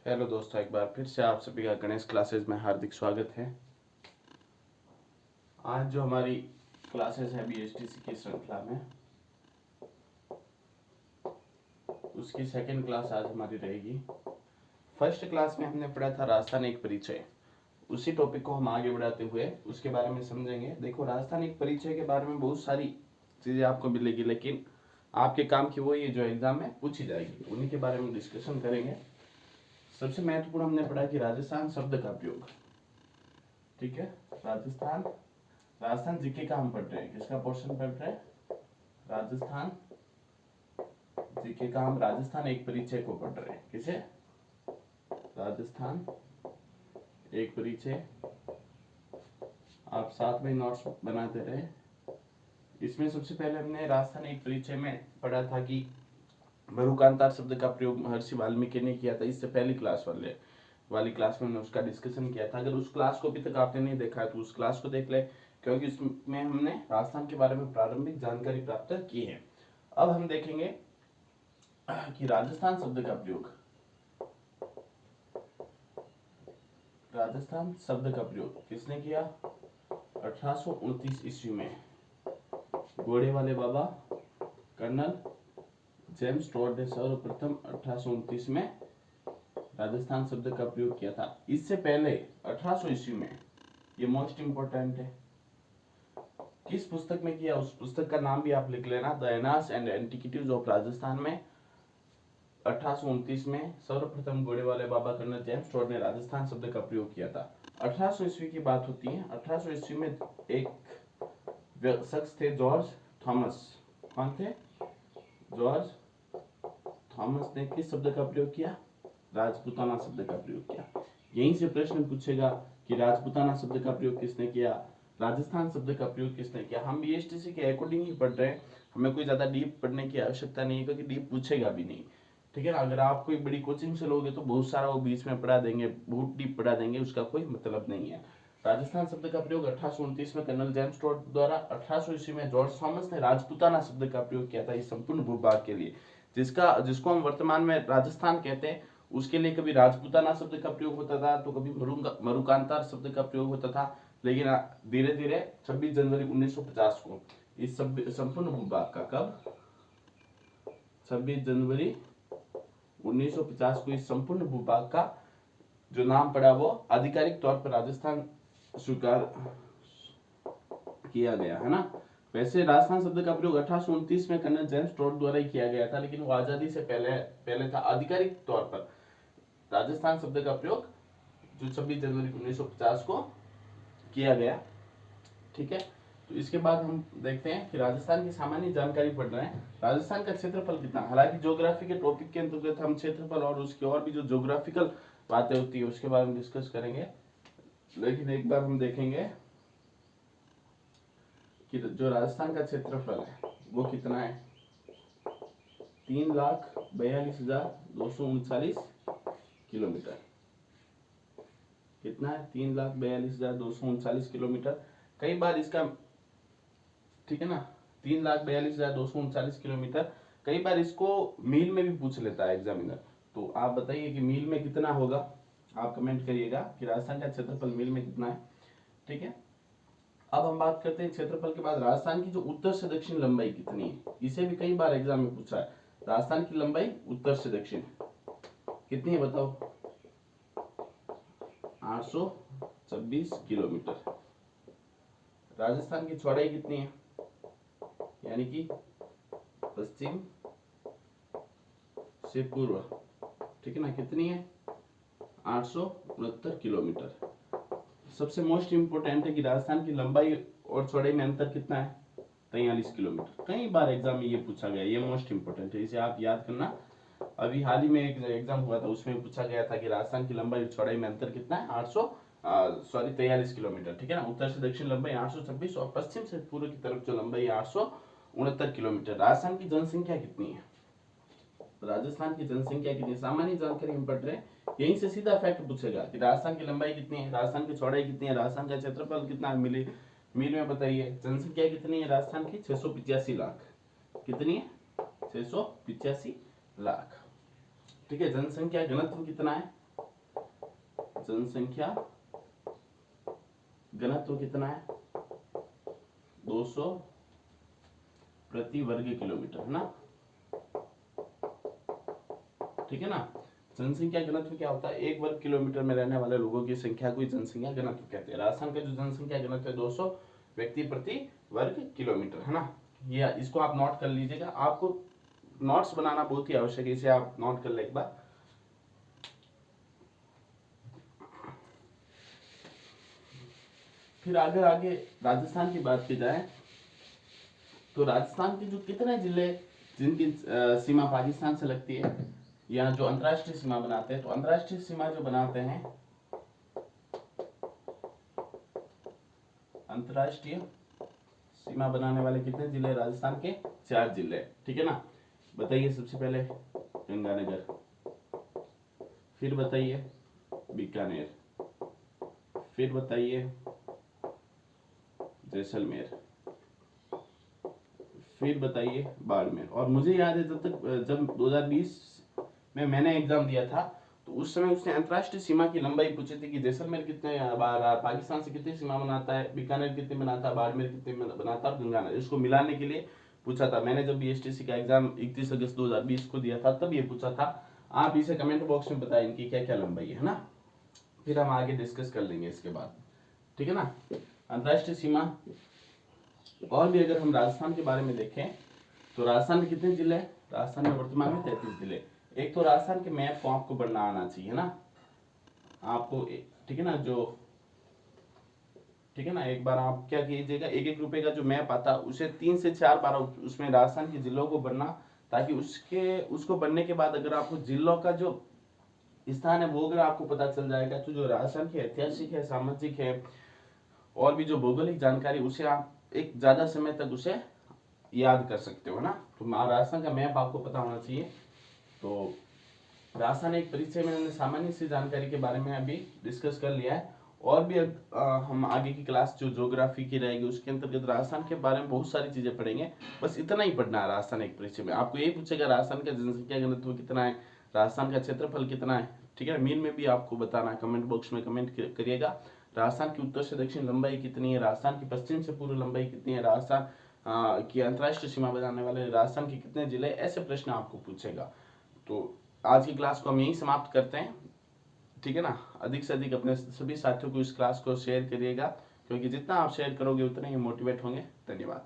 Hello दोस्तों, एक बार फिर से आप सभी का गणेश क्लासेस में हार्दिक स्वागत है। आज जो हमारी क्लासेस है बीएसटीसी की श्रृंखला में, उसकी सेकंड क्लास आज हमारी रहेगी। फर्स्ट क्लास में हमने पढ़ा था राजस्थान एक परिचय। उसी टॉपिक को हम आगे बढ़ाते हुए उसके बारे में समझेंगे। देखो, राजस्थान एक परिचय के बारे में बहुत सारी चीज़ें आपको मिलेगी, लेकिन आपके काम की वो ये जो एग्जाम में पूछी जाएगी, उन्हीं के बारे में डिस्कशन करेंगे। सबसे महत्वपूर्ण हमने पढ़ा कि राजस्थान शब्द का प्रयोग। ठीक है, राजस्थान जीके का हम पढ़ रहे हैं। किसका पोर्शन पढ़ रहे हैं? राजस्थान जीके का। हम राजस्थान एक परिचय को पढ़ रहे हैं। किसे? राजस्थान एक परिचय। आप साथ में नोट्स बनाते रहे। इसमें सबसे पहले हमने राजस्थान एक परिचय में पढ़ा था कि मरुकांतार शब्द का प्रयोग महर्षि वाल्मीकि ने किया था। इससे पहली क्लास वाली क्लास में हमने उसका डिस्कशन किया था। अगर उस क्लास को अभी तक आपने नहीं देखा है तो उस क्लास को देख ले, क्योंकि उसमें हमने राजस्थान के बारे में प्रारंभिक जानकारी प्राप्त की है। अब हम देखेंगे कि राजस्थान शब्द का प्रयोग। राजस्थान शब्द का प्रयोग किसने किया? 1829 ईस्वी में घोड़े वाले बाबा कर्नल जेम्स टॉड ने सर्वप्रथम 1829 में राजस्थान शब्द का प्रयोग किया था। इससे पहले 1800 ईस्वी में, ये मोस्ट इंपोर्टेंट है, किस पुस्तक में किया? उस पुस्तक का नाम भी आप लिख लेना, the annals and antiquities of Rajasthan में 1829 में सर्वप्रथम घोड़े वाले बाबा कर्नल जेम्स टॉड ने राजस्थान शब्द का प्रयोग किया था। 1800 ईस्वी की बात होती है। 1800 ईस्वी में एक शख्स थे, जॉर्ज थॉमस। कौन थे? जॉर्ज थॉमस ने किस शब्द का प्रयोग किया? राजपूताना शब्द का प्रयोग किया। यहीं से प्रश्न पूछेगा कि राजपूताना शब्द का प्रयोग किसने किया, राजस्थान शब्द का प्रयोग किसने किया। हम बीएसटीसी के अकॉर्डिंग ही पढ़ रहे हैं, हमें कोई ज्यादा डीप पढ़ने की आवश्यकता नहीं है, क्योंकि डीप पूछेगा भी नहीं। ठीक है ना? अगर आप कोई बड़ी कोचिंग से लोगे तो बहुत सारा वो बीच में पढ़ा देंगे, बहुत डीप पढ़ा देंगे, उसका कोई मतलब नहीं है। राजस्थान शब्द का प्रयोग 1829 में कर्नल जेम्स टॉड द्वारा, 1800 ईस्वी में जॉर्ज थॉमस ने राजपूताना शब्द का प्रयोग किया था इस संपूर्ण भूभाग के लिए, जिसको हम वर्तमान में राजस्थान कहते हैं। उसके लिए कभी राजपूताना शब्द का प्रयोग होता था तो कभी मरुकांतार शब्द का प्रयोग होता था। लेकिन धीरे धीरे 26 जनवरी 1950 को इस संपूर्ण भूभाग का, कब? 26 जनवरी 1950 को इस संपूर्ण भूभाग का जो नाम पड़ा वो आधिकारिक तौर पर राजस्थान स्वीकार किया गया, है ना। वैसे राजस्थान शब्द का प्रयोग 1829 में कर्नल जेम्स टॉड द्वारा ही किया गया था, लेकिन वो आजादी से पहले था। आधिकारिक तौर पर राजस्थान शब्द का प्रयोग जो 26 जनवरी 1950 को किया गया। ठीक है, तो इसके बाद हम देखते हैं कि राजस्थान की सामान्य जानकारी पढ़ रहे हैं। राजस्थान का क्षेत्रफल कितना? हालांकि ज्योग्राफी के टॉपिक के अंतर्गत हम क्षेत्रफल और उसकी और भी जो ज्योग्राफिकल बातें होती है उसके बारे में डिस्कस करेंगे, लेकिन एक बार हम देखेंगे कि जो राजस्थान का क्षेत्रफल है वो कितना है। 3,42,239 किलोमीटर। कितना है? 3,42,239 किलोमीटर। कई बार इसका, ठीक है ना, 3,42,239 किलोमीटर। कई बार इसको मील में भी पूछ लेता है एग्जामिनर। तो आप बताइए कि मील में कितना होगा। आप कमेंट करिएगा कि राजस्थान का क्षेत्रफल मील में कितना है। ठीक है, अब हम बात करते हैं क्षेत्रफल के बाद राजस्थान की जो उत्तर से दक्षिण लंबाई कितनी है। इसे भी कई बार एग्जाम में पूछा है। राजस्थान की लंबाई उत्तर से दक्षिण कितनी है बताओ? 826 किलोमीटर। राजस्थान की चौड़ाई कितनी है, यानी कि पश्चिम से पूर्व, ठीक है ना, कितनी है? 869 किलोमीटर। सबसे मोस्ट इंपोर्टेंट है कि राजस्थान की लंबाई और चौड़ाई में अंतर कितना है? 43 किलोमीटर। कई बार एग्जाम में ये पूछा गया, ये मोस्ट इंपोर्टेंट है, इसे आप याद करना। अभी हाल ही में एक एग्जाम हुआ था, उसमें पूछा गया था कि राजस्थान की लंबाई और चौड़ाई में अंतर कितना है? 43 किलोमीटर। ठीक है ना, उत्तर से दक्षिण लंबाई 826 और पश्चिम से पूर्व की तरफ जो लंबाई 869 किलोमीटर। राजस्थान की जनसंख्या कितनी है? राजस्थान की जनसंख्या कितनी? सामान्य जानकारी हम पढ़ रहे हैं, यहीं से सीधा फैक्ट पूछेगा कि राजस्थान की लंबाई कितनी है, राजस्थान की चौड़ाई कितनी है, राजस्थान का क्षेत्रफल कितना है, मील में बताइए। जनसंख्या कितनी है राजस्थान की? 685 लाख। कितनी है? 685 लाख। ठीक है, जनसंख्या घनत्व कितना है? जनसंख्या घनत्व कितना है 200 प्रति वर्ग किलोमीटर, है ना। ठीक है ना। जनसंख्या घनत्व क्या होता है, 1 वर्ग किलोमीटर में रहने वाले लोगों की संख्या को जनसंख्या घनत्व कहते हैं। राजस्थान का जो जनसंख्या घनत्व है 200 व्यक्ति प्रति वर्ग किलोमीटर, है ना। ये इसको आप नोट कर लीजिएगा, आपको नोट्स बनाना बहुत ही आवश्यक है, इसे आप नोट कर ले एक बार। फिर अगर आगे राजस्थान की बात की जाए तो राजस्थान के जो कितने जिले जिनकी सीमा पाकिस्तान से लगती है या जो अंतर्राष्ट्रीय सीमा बनाते हैं, तो अंतर्राष्ट्रीय सीमा जो बनाते हैं, अंतर्राष्ट्रीय सीमा बनाने वाले कितने जिले राजस्थान के 4 जिले, ठीक है ना। बताइए सबसे पहले गंगानगर, फिर बताइए बीकानेर, फिर बताइए जैसलमेर, फिर बताइए बाड़मेर। और मुझे याद है जब 2020 में मैंने एग्जाम दिया था तो उस समय उसने अंतर्राष्ट्रीय सीमा की लंबाई पूछी थी कि जैसलमेर कितने पाकिस्तान से कितनी सीमा बनाता है, बीकानेर कितने बनाता है, बाड़मेर कितने बनाता है और गंगानगर, इसको मिलाने के लिए पूछा था। मैंने जब बीएसटीसी का एग्जाम 31 अगस्त 2020 को दिया था तब ये पूछा था। आप इसे कमेंट बॉक्स में बताएं इनकी क्या क्या लंबाई है ना, फिर हम आगे डिस्कस कर लेंगे इसके बाद, ठीक है ना। अंतर्राष्ट्रीय सीमा। और भी अगर हम राजस्थान के बारे में देखें तो राजस्थान में कितने जिले हैं, राजस्थान में वर्तमान में 33 जिले। एक तो राजस्थान के मैप को आपको बनना आना चाहिए ना आपको, ठीक है ना। जो ठीक है ना, एक बार आप क्या कीजिएगा, 1-1 रुपए का जो मैप आता है उसे 3 से 4 बार उसमें राजस्थान के जिलों को बनना, ताकि उसको बनने के बाद अगर आपको जिलों का जो स्थान है वो अगर आपको पता चल जाएगा तो जो राजस्थान की ऐतिहासिक है, सामाजिक है और भी जो भौगोलिक जानकारी, उसे आप एक ज्यादा समय तक उसे याद कर सकते हो ना। तो राजस्थान का मैप आपको पता होना चाहिए। तो राजस्थान एक परिचय में हमने सामान्य सी जानकारी के बारे में अभी डिस्कस कर लिया है। और भी हम आगे की क्लास जो ज्योग्राफी की रहेगी उसके अंतर्गत राजस्थान के बारे में बहुत सारी चीजें पढ़ेंगे। बस इतना ही पढ़ना है राजस्थान एक परिचय में। आपको यही पूछेगा राजस्थान का जनसंख्या घनत्व कितना है, राजस्थान का क्षेत्रफल कितना है, ठीक है। मीन में भी आपको बताना है, कमेंट बॉक्स में कमेंट करिएगा। राजस्थान की उत्तर से दक्षिण लंबाई कितनी है, राजस्थान की पश्चिम से पूर्व लंबाई कितनी है, राजस्थान की अंतर्राष्ट्रीय सीमा बनाने वाले राजस्थान के कितने जिले, ऐसे प्रश्न आपको पूछेगा। तो आज की क्लास को हम यहीं समाप्त करते हैं, ठीक है ना। अधिक से अधिक अपने सभी साथियों को इस क्लास को शेयर करिएगा, क्योंकि जितना आप शेयर करोगे उतने ही मोटिवेट होंगे। धन्यवाद।